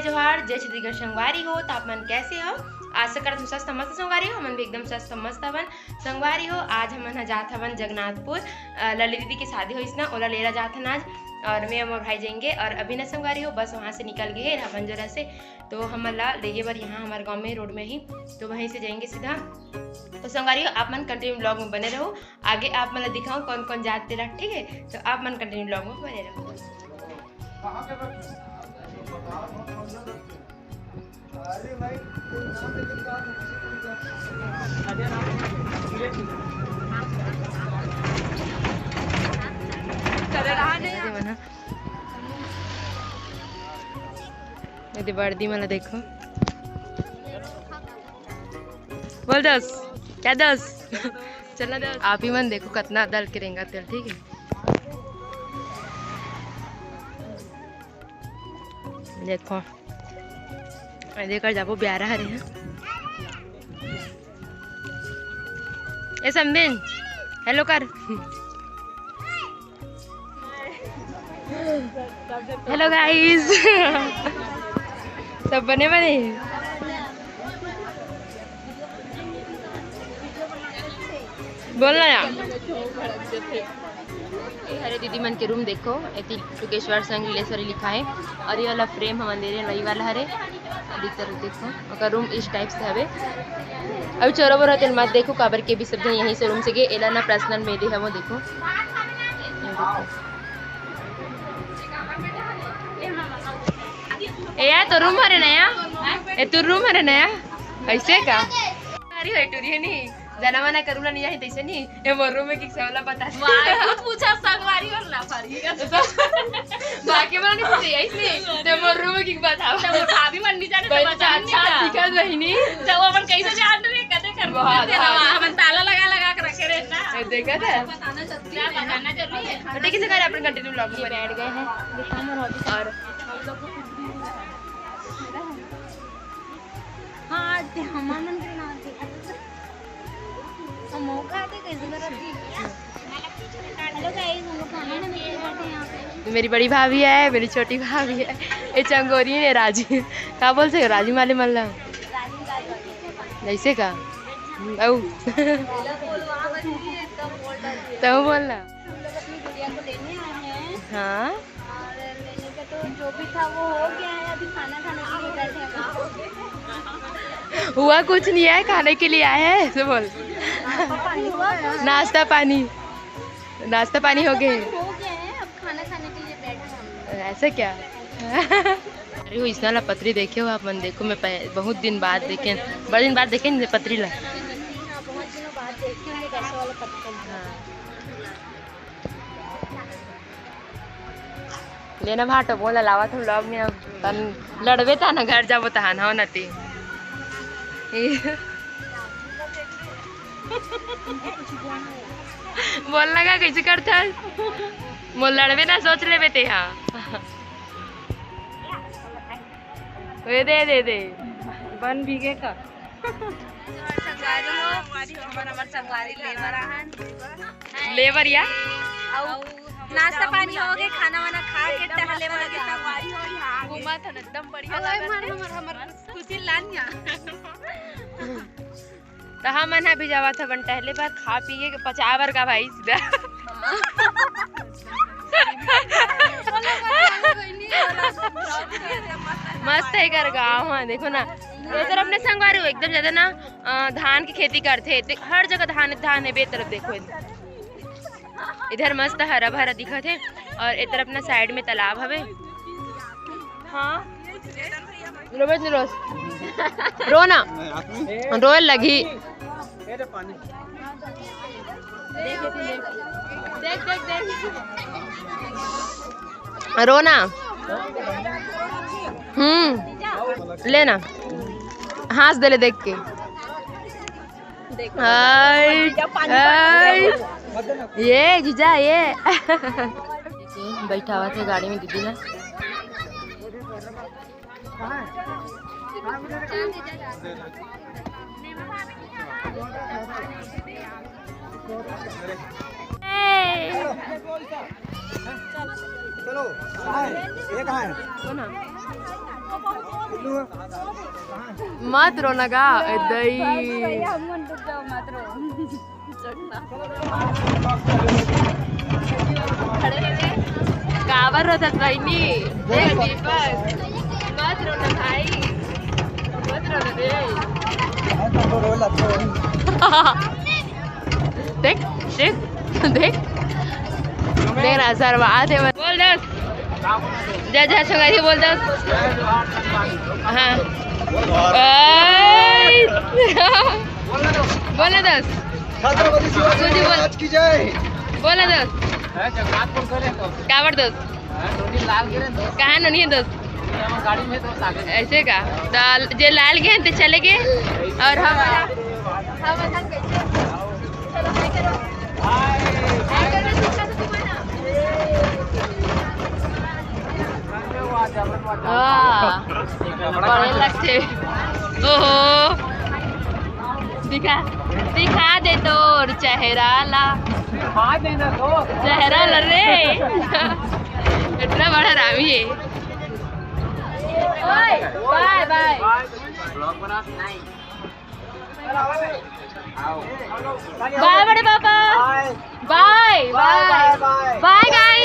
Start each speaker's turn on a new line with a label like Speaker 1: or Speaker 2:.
Speaker 1: जय जोहार जय छत्तीसगढ़ संगवारी हो। तो आप मन कैसे हो? आशा करत स्वस्थ मस्त संगवारी हो। हमन भी एकदम स्वस्थ मस्त हवन संगवारी हो। आज हमन जात हवन जगन्नाथपुर, ललित दीदी की शादी हो इसना ओला लेरा जात हन आज, और मैं और भाई जाएंगे। और अभी न संगवारी हो बस वहाँ से निकल गए रावंजोरा से, तो हमन ला लेगे बर यहाँ हमारे गाँव में रोड में ही, तो वहीं से जाएंगे सीधा। तो संगवारी हो आप मन कंटिन्यू ब्लॉग में बने रहो। आगे आप मतलब दिखाऊँ कौन कौन जात तेरा, ठीक है? तो आप मन कंटिन्यू ब्लॉग में बने रहो। यदि वर्दी मला देखो, बोल दस क्या दस चला दस। आप ही मन देखो कितना दल के रेंगा तेल, ठीक है? देखो देकर जाबो ब्यारा हरे हैं। ए समदिन हेलो कर हेलो गाइस सब बने बने बोलना यार। हरे दीदी मन के रूम देखो, टुकेश्वर संग लीलेश्वरी लिखा है, और ये वाला फ्रेम हम दे रहे रही वाला हरे अधिकतर देखो और रूम इस टाइप से हवे। अभी चोरो बोरो तेल मत देखो काबर के भी सब जन यहीं से रूम से गए। एला ना पर्सनल में दे है वो देखो, ए यार तो रूम हरे नया, ए तू रूम हरे नया ऐसे का अरे है टूरी नहीं जना मना करूला नहीं है तैसे नहीं। ए मोरू में की सवाला बता
Speaker 2: खुद पूछा संगवारी और लाफारी
Speaker 1: बाकी मन नहीं पूछे ऐसे ते मोरू में की बताओ
Speaker 2: तो भाभी मन नहीं जाने तो बचा
Speaker 1: अच्छा दिखत बहिनी
Speaker 2: जब अपन कैसे जान रहे कदे कर हम ताला लगा लगा के रखे रहे ना।
Speaker 1: देखा था
Speaker 2: बताना जरूरी है।
Speaker 1: तो ठीक है सर अपन कंटिन्यू ब्लॉग में बैठ गए हैं और
Speaker 2: हां ते हमन के ना थे हम मौका दे कैसे करती। हेलो गाइस हम लोग खाने में बैठे हैं यहां पे।
Speaker 1: मेरी बड़ी भाभी है, मेरी छोटी भाभी है, ये चंगोरी है राजू क्या बोल से राजू माले मल्ला जैसे का औ तो बोलना हाँ
Speaker 2: जो भी था वो हो गया है। अभी खाना खाने के लिए बैठे हैं।
Speaker 1: हुआ कुछ नहीं है, खाने के लिए आए हैं ऐसे बोल। नाश्ता पानी हो गए,
Speaker 2: अब खाना खाने के लिए बैठे हैं।
Speaker 1: ऐसा क्या? अरे वो इस वाला पत्री देखे हो आप मन देखो, मैं बहुत दिन बाद देखे, बड़े दिन बाद देखे नहीं पत्री ला।
Speaker 2: बहुत दिनों बाद देखी हूँ कैसे वाला पत्थर।
Speaker 1: लेना भाटो बोला लावा तुम लोग में तन लड़बे था ना घर जाबो तहान हो नती बोल लगा कैसे करता मोल लड़बे ना सोच ले बेटे। हाँ वे दे बन भीगे का लेबर या
Speaker 2: नाश्ता पानी हो गए, खाना वाना खा के टहले वाला के संगवारी हो यहां घूमा था एकदम बढ़िया लगा। हमर खुशी लानिया
Speaker 1: तो हम मन भी जावा था बन टहले पर खा पी के पचावर का भाई सीधा मस्त है कर गाँव। हाँ देखो ना इधर अपने संगवारी हो एकदम ज्यादा ना धान की खेती करते, हर जगह धान है। बे तरफ देखो इधर मस्त हरा भरा दिखत है, और इधर अपना साइड में तालाब हवे। हाँ रोना रोए लगी रोना लेना हंस दे ले देख के। ये जीजा ये बैठा हुआ थे गाड़ी में दीदी ना।
Speaker 3: चलो ये कहाँ है?
Speaker 1: मत रो लगा दई
Speaker 2: हम मन डूब जाओ मत रो।
Speaker 1: काबर रोतात बहिनी देख दीपक मत रो ना भाई मत रो ना देख देख देख देख ना सर बात है बोल दस जा जा संगारी बोल दस हाँ बोला दस छत्रपति महाराज की जय बोला दस काबर दोस्त कहाँ नहीं है दोस्त गाड़ी में दोस्त ऐसे का जे लाल गए तो चले गए और हम बड़े लगते ओहो दिखा दिखा दे तो चेहरा ला चेहरा ला रे इतना बड़ा रामी है बाय बाय बाय बड़े पापा बाय बाय बाय गाइस।